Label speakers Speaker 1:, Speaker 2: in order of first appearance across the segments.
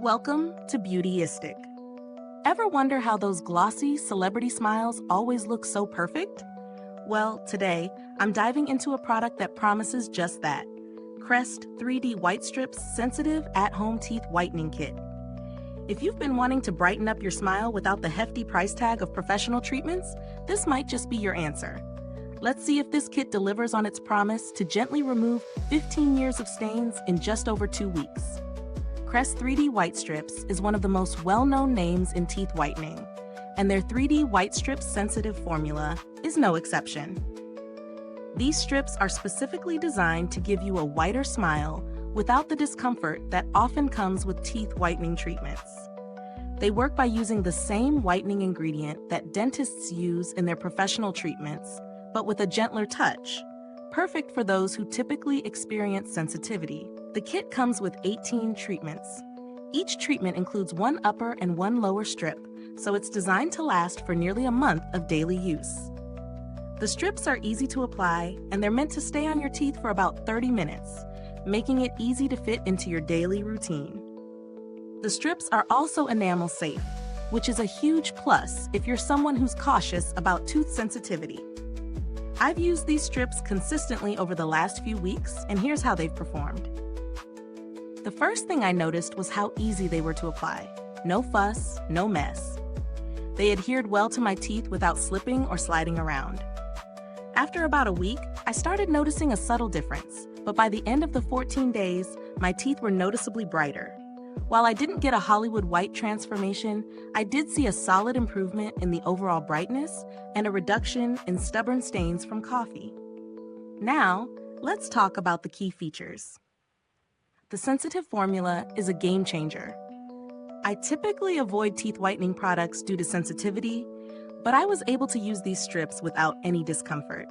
Speaker 1: Welcome to Beautyistic. Ever wonder how those glossy celebrity smiles always look so perfect? Well, today, I'm diving into a product that promises just that. Crest 3D Whitestrips Sensitive At-Home Teeth Whitening Kit. If you've been wanting to brighten up your smile without the hefty price tag of professional treatments, this might just be your answer. Let's see if this kit delivers on its promise to gently remove 15 years of stains in just over 2 weeks. Crest 3D Whitestrips is one of the most well-known names in teeth whitening, and their 3D Whitestrips Sensitive formula is no exception. These strips are specifically designed to give you a whiter smile without the discomfort that often comes with teeth whitening treatments. They work by using the same whitening ingredient that dentists use in their professional treatments, but with a gentler touch, perfect for those who typically experience sensitivity. The kit comes with 18 treatments. Each treatment includes one upper and one lower strip, so it's designed to last for nearly a month of daily use. The strips are easy to apply, and they're meant to stay on your teeth for about 30 minutes, making it easy to fit into your daily routine. The strips are also enamel safe, which is a huge plus if you're someone who's cautious about tooth sensitivity. I've used these strips consistently over the last few weeks, and here's how they've performed. The first thing I noticed was how easy they were to apply. No fuss, no mess. They adhered well to my teeth without slipping or sliding around. After about a week, I started noticing a subtle difference, but by the end of the 14 days, my teeth were noticeably brighter. While I didn't get a Hollywood white transformation, I did see a solid improvement in the overall brightness and a reduction in stubborn stains from coffee. Now, let's talk about the key features. The Sensitive formula is a game changer. I typically avoid teeth whitening products due to sensitivity, but I was able to use these strips without any discomfort.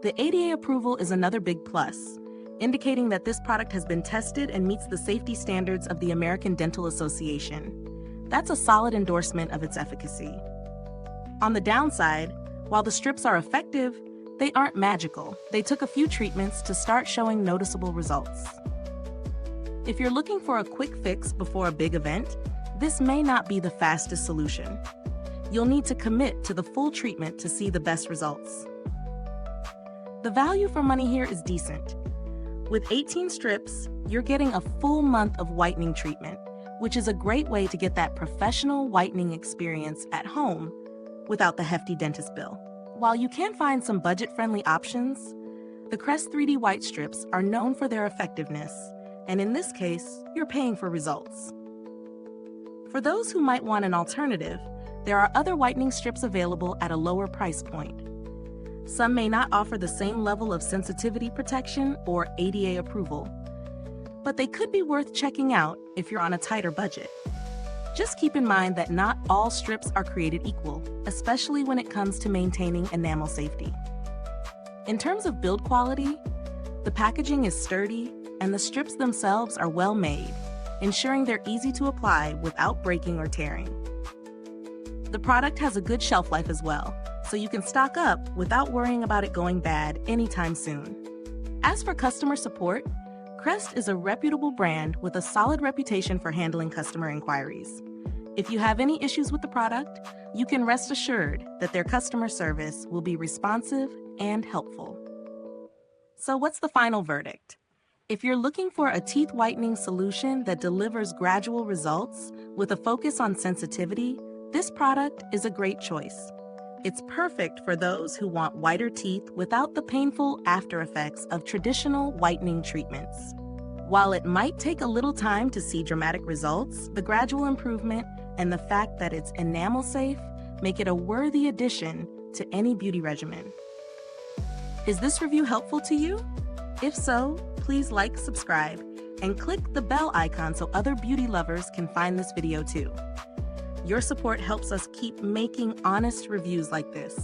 Speaker 1: The ADA approval is another big plus, indicating that this product has been tested and meets the safety standards of the American Dental Association. That's a solid endorsement of its efficacy. On the downside, while the strips are effective, they aren't magical. They took a few treatments to start showing noticeable results. If you're looking for a quick fix before a big event, this may not be the fastest solution. You'll need to commit to the full treatment to see the best results. The value for money here is decent. With 18 strips, you're getting a full month of whitening treatment, which is a great way to get that professional whitening experience at home without the hefty dentist bill. While you can find some budget-friendly options, the Crest 3D Whitestrips are known for their effectiveness, and in this case, you're paying for results. For those who might want an alternative, there are other whitening strips available at a lower price point. Some may not offer the same level of sensitivity protection or ADA approval, but they could be worth checking out if you're on a tighter budget. Just keep in mind that not all strips are created equal, especially when it comes to maintaining enamel safety. In terms of build quality, the packaging is sturdy and the strips themselves are well made, ensuring they're easy to apply without breaking or tearing. The product has a good shelf life as well, so you can stock up without worrying about it going bad anytime soon. As for customer support, Crest is a reputable brand with a solid reputation for handling customer inquiries. If you have any issues with the product, you can rest assured that their customer service will be responsive and helpful. So what's the final verdict? If you're looking for a teeth whitening solution that delivers gradual results with a focus on sensitivity, this product is a great choice. It's perfect for those who want whiter teeth without the painful after effects of traditional whitening treatments. While it might take a little time to see dramatic results, the gradual improvement and the fact that it's enamel safe make it a worthy addition to any beauty regimen. Is this review helpful to you? If so, please like, subscribe, and click the bell icon so other beauty lovers can find this video too. Your support helps us keep making honest reviews like this.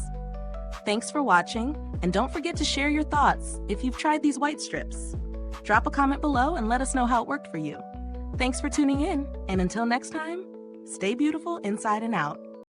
Speaker 1: Thanks for watching, and don't forget to share your thoughts if you've tried these white strips. Drop a comment below and let us know how it worked for you. Thanks for tuning in, and until next time, stay beautiful inside and out.